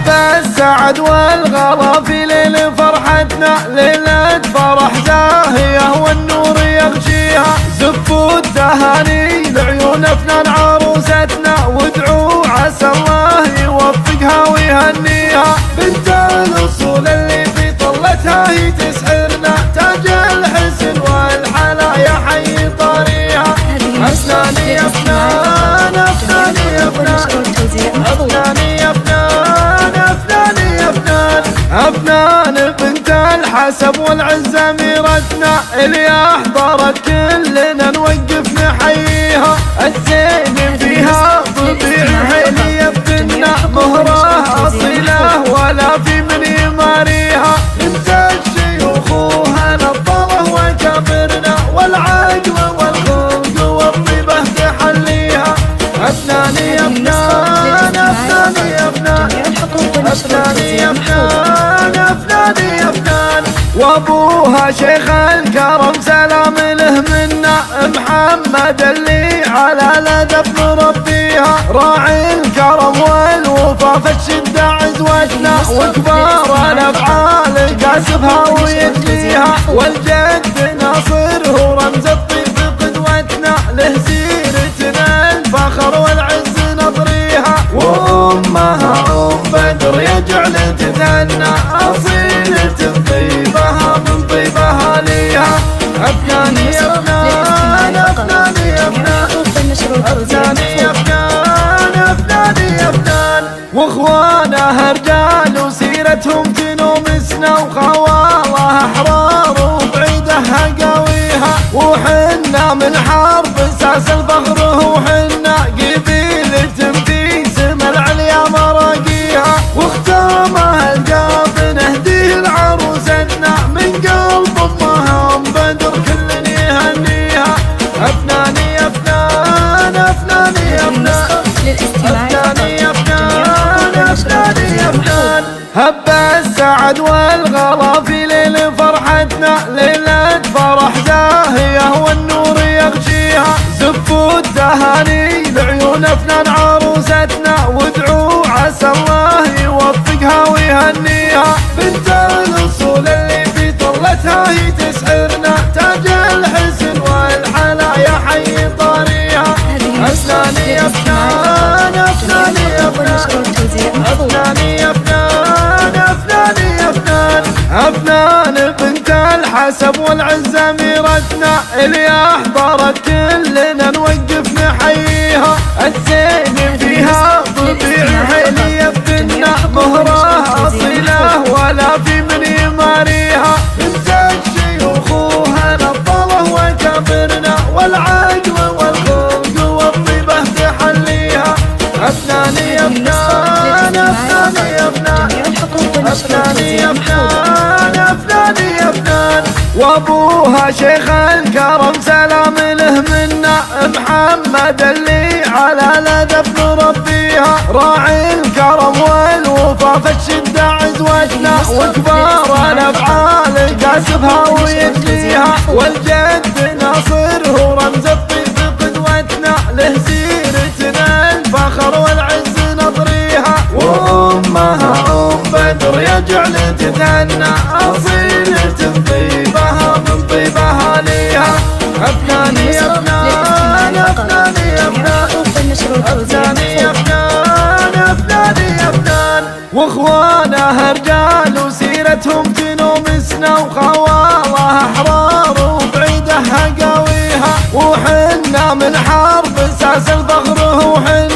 هب السعد والغلا في ليل فرحتنا، ليلة فرح زاهية والنور يغشيها. زفوا التهاني لعيون افنان عروستنا، وادعوا عسى الله يوفقها ويهنيها. بنت الاصول اللي في طلتها هي تسحرنا، تاج الحسن والحلايا حي طاريها. افنان يا افنان، افنان يا افنان، افنان يا افنان، افنان يا افنان. افنان بنت الحسب والعز اميرتنا، اللي احضرت كلنا نوقف نحييها. الزين فيها طبيعي حيل يبدنا، مهرها اصيله ولا في من يماريها. بنت الشيوخ وهنطره وكبرنا، والعقل والخلق والطيبه تحليها. افنان يا افنان، افنان يا افنان، افنان يا افنان، افنان يا افنان. وابوها شيخ الكرم سلام له منا، محمد اللي على الادب مربيها. راعي الكرم والوفا في الشده عزوتنا، وكبار الافعال كاسبها ويجليها. والجد ناصر هو رمز الطيب قدوتنا، له سيرتنا الفخر والعز نطريها. وامها ام بدر يجعل تثنى، اصيلة طيبها من طيبها ليها. افنان يا افنان، افنان يا افنان، افنان يا افنان، افنان يا افنان. واخوانها رجال وسيرتهم تنومسنا، وخواله احرار وبعيدها قويها. وحنا من حرب اساس الفخر، وحنا قبيلة في سما العليا مراقيها. واختامها القاف نهديه لعروستنا، من قلب امها ام بدر كل يهنيها. افنان يا افنان، افنان يا افنان، افنان يا افنان، افنان يا افنان. هب السعد والغلا في ليل فرحتنا، ليلة فرح زاهية والنور يغشيها. زفوا التهاني لعيون افنان عروستنا، وادعوا عسى الله يوفقها ويهنيها. بنت الاصول اللي في طلتها هي تسحرنا، تاج الحسن والحلايا حي طاريها. افنان يا افنان، افنان يا افنان، افنان يا افنان، افنان يا افنان. افنان بنت الحسب والعز اميرتنا، اللي احضرت كلنا نوقف نحييها. الزين فيها طبيعي حيل يبدنا، مهرها اصيله ولا في من يماريها. بنت الشيوخ وهنطره وكبرنا، والعقل والخلق والطيبه تحليها. افنان يا افنان، افنان يا افنان، افنان يا افنان، افنان يا افنان. وابوها شيخ الكرم سلام له منا، محمد اللي على الادب مربيها. راعي الكرم والوفا في الشده عزوتنا، وكبار الافعال كاسبها ويجليها. والجد ناصر هو رمز الطيب قدوتنا، له سيرتنا الفخر والعز نطريها. وامها ام بدر يجعل تثنى، اصيلة طيبها من طيبها ليها. افنان يا افنان، افنان يا افنان، افنان يا افنان، افنان يا افنان. واخوانها رجال وسيرتهم تنومسنا، وخواله احرار وبعيدها قويها. وحنا من حرب اساس الفخر، وحنا